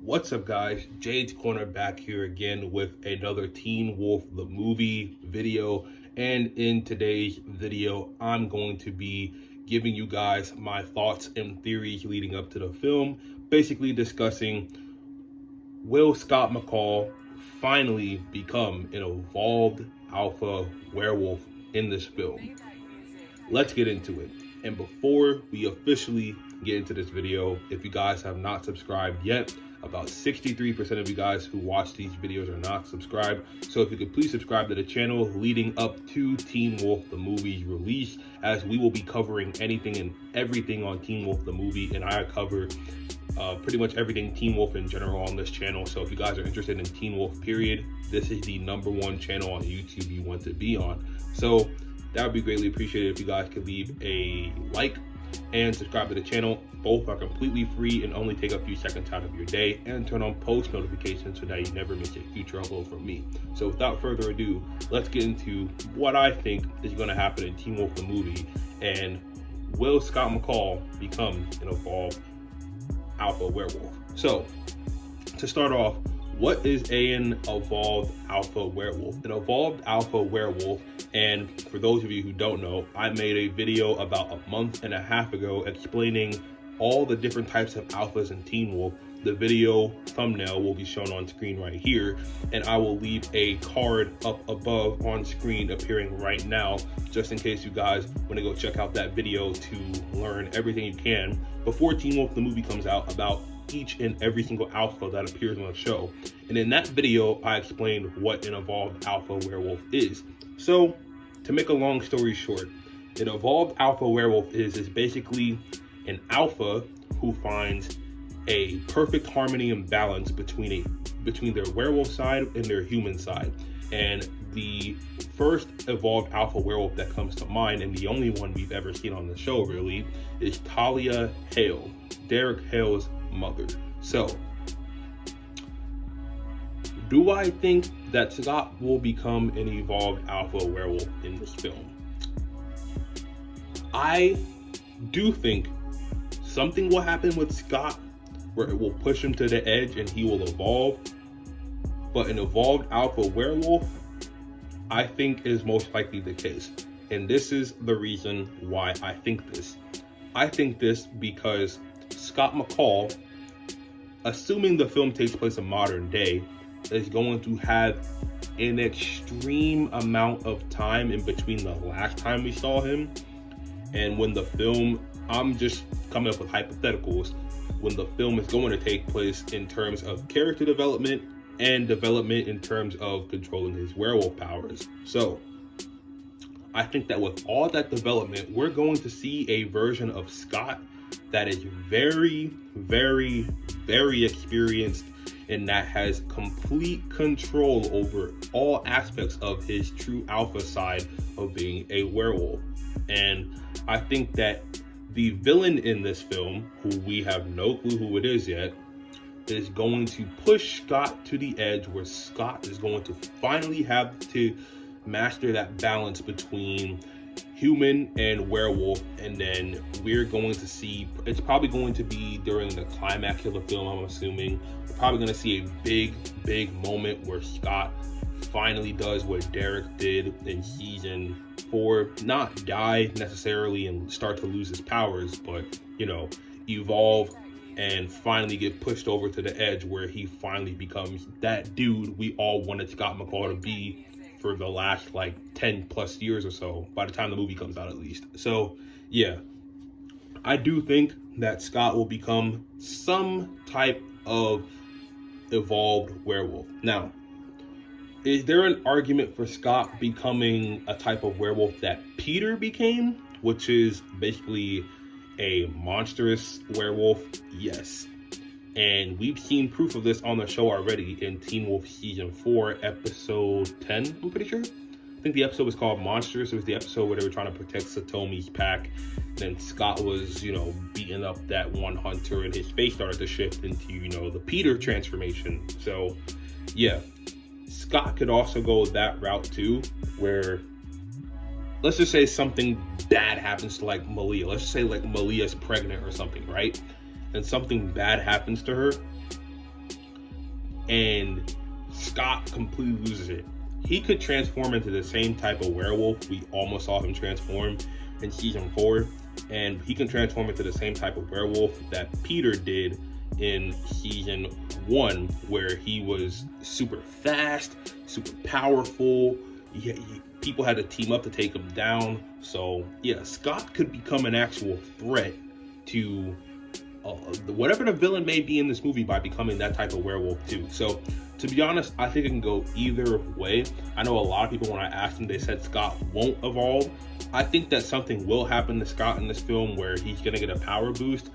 What's up, guys? Jades Corner back here again with another Teen Wolf the movie video, and in today's video I'm going to be giving you guys my thoughts and theories leading up to the film, basically discussing, will Scott McCall finally become an evolved alpha werewolf in this film? Let's get into it. And before we officially get into this video, if you guys have not subscribed yet, about 63% of you guys who watch these videos are not subscribed. So if you could please subscribe to the channel leading up to Teen Wolf the movie's release, as we will be covering anything and everything on Teen Wolf the movie, and I cover pretty much everything Teen Wolf in general on this channel. So if you guys are interested in Teen Wolf period, this is the #1 channel on YouTube you want to be on. So that would be greatly appreciated if you guys could leave a like and subscribe to the channel. Both are completely free and only take a few seconds out of your day, and turn on post notifications so that you never miss a future upload from me. So without further ado, let's get into what I think is going to happen in Teen Wolf the movie, and will Scott McCall become an evolved alpha werewolf? So to start off, what is an evolved alpha werewolf? An evolved alpha werewolf, and for those of you who don't know, I made a video about a month and a half ago explaining all the different types of alphas in Teen Wolf. The video thumbnail will be shown on screen right here, and I will leave a card up above on screen appearing right now, just in case you guys want to go check out that video to learn everything you can before Teen Wolf the movie comes out about each and every single alpha that appears on the show. And in that video, I explained what an evolved alpha werewolf is. So to make a long story short, an evolved alpha werewolf is basically an alpha who finds a perfect harmony and balance between their werewolf side and their human side. And the first evolved alpha werewolf that comes to mind, and the only one we've ever seen on the show really, is Talia Hale, Derek Hale's mother. So do I think that Scott will become an evolved alpha werewolf in this film? I do think something will happen with Scott where it will push him to the edge and he will evolve. But an evolved alpha werewolf, I think, is most likely the case. And this is the reason why I think this. I think this because Scott McCall, assuming the film takes place in modern day, is going to have an extreme amount of time in between the last time we saw him and when the film, I'm just coming up with hypotheticals, when the film is going to take place in terms of character development and development in terms of controlling his werewolf powers. So I think that with all that development, we're going to see a version of Scott that is very, very, very experienced, and that has complete control over all aspects of his true alpha side of being a werewolf. And I think that the villain in this film, who we have no clue who it is yet, is going to push Scott to the edge, where Scott is going to finally have to master that balance between human and werewolf. And then we're going to see, it's probably going to be during the climax of the film, I'm assuming, we're probably going to see a big moment where Scott finally does what Derek did in season 4, not die necessarily and start to lose his powers, but, you know, evolve and finally get pushed over to the edge where he finally becomes that dude we all wanted Scott McCall to be for the last like 10 plus years or so, by the time the movie comes out at least. So yeah, I do think that Scott will become some type of evolved werewolf. Now, is there an argument for Scott becoming a type of werewolf that Peter became, which is basically a monstrous werewolf? Yes. And we've seen proof of this on the show already in Teen Wolf Season 4, Episode 10, I'm pretty sure. I think the episode was called Monstrous. It was the episode where they were trying to protect Satomi's pack. Then Scott was, you know, beating up that one hunter, and his face started to shift into, you know, the Peter transformation. So, yeah. Scott could also go that route too, where let's just say something bad happens to like Malia. Let's just say like Malia's pregnant or something, right? And something bad happens to her. and Scott completely loses it. He could transform into the same type of werewolf we almost saw him transform in season 4, and he can transform into the same type of werewolf that Peter did in season 1, where he was super fast, super powerful. People had to team up to take him down. So yeah, Scott could become an actual threat to whatever the villain may be in this movie by becoming that type of werewolf too. So to be honest, I think it can go either way. I know a lot of people, when I asked them, they said Scott won't evolve. I think that something will happen to Scott in this film where he's gonna get a power boost.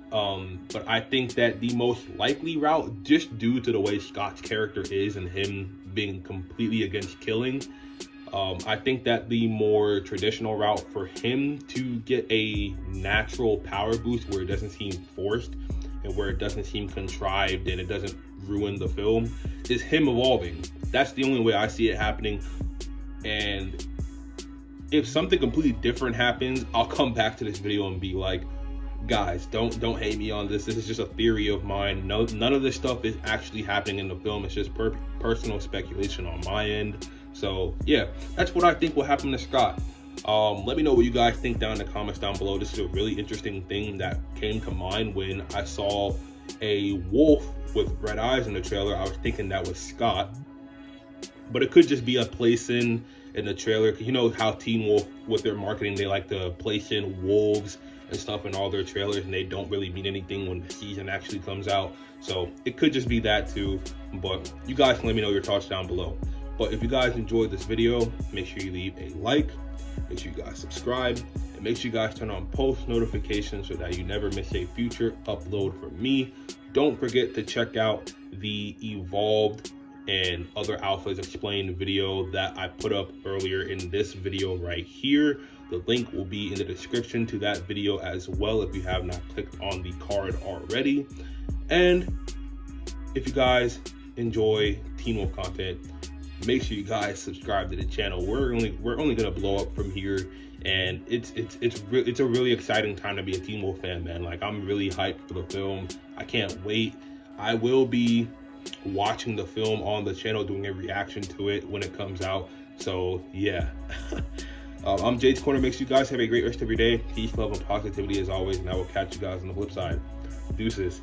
But I think that the most likely route, just due to the way Scott's character is and him being completely against killing, I think that the more traditional route for him to get a natural power boost where it doesn't seem forced and where it doesn't seem contrived and it doesn't ruin the film is him evolving. That's the only way I see it happening. And if something completely different happens, I'll come back to this video and be like, guys, don't hate me on this. This is just a theory of mine. No, none of this stuff is actually happening in the film. It's just personal speculation on my end. So yeah, that's what I think will happen to Scott. Let me know what you guys think down in the comments down below. This is a really interesting thing that came to mind when I saw a wolf with red eyes in the trailer. I was thinking that was Scott, but it could just be a place in the trailer. You know how Teen Wolf, with their marketing, they like to place in wolves and stuff in all their trailers, and they don't really mean anything when the season actually comes out. So it could just be that too. But you guys can let me know your thoughts down below. But if you guys enjoyed this video, make sure you leave a like, make sure you guys subscribe, and make sure you guys turn on post notifications so that you never miss a future upload from me. Don't forget to check out the Evolved and other Alphas Explained video that I put up earlier in this video right here. The link will be in the description to that video as well if you have not clicked on the card already. And if you guys enjoy Teen Wolf content, make sure you guys subscribe to the channel. We're only gonna blow up from here, and it's a really exciting time to be a Teen Wolf fan, man. Like, I'm really hyped for the film. I can't wait. I will be watching the film on the channel, doing a reaction to it when it comes out. So yeah. I'm Jades Corner. Make sure you guys have a great rest of your day. Peace, love, and positivity as always, and I will catch you guys on the flip side. Deuces.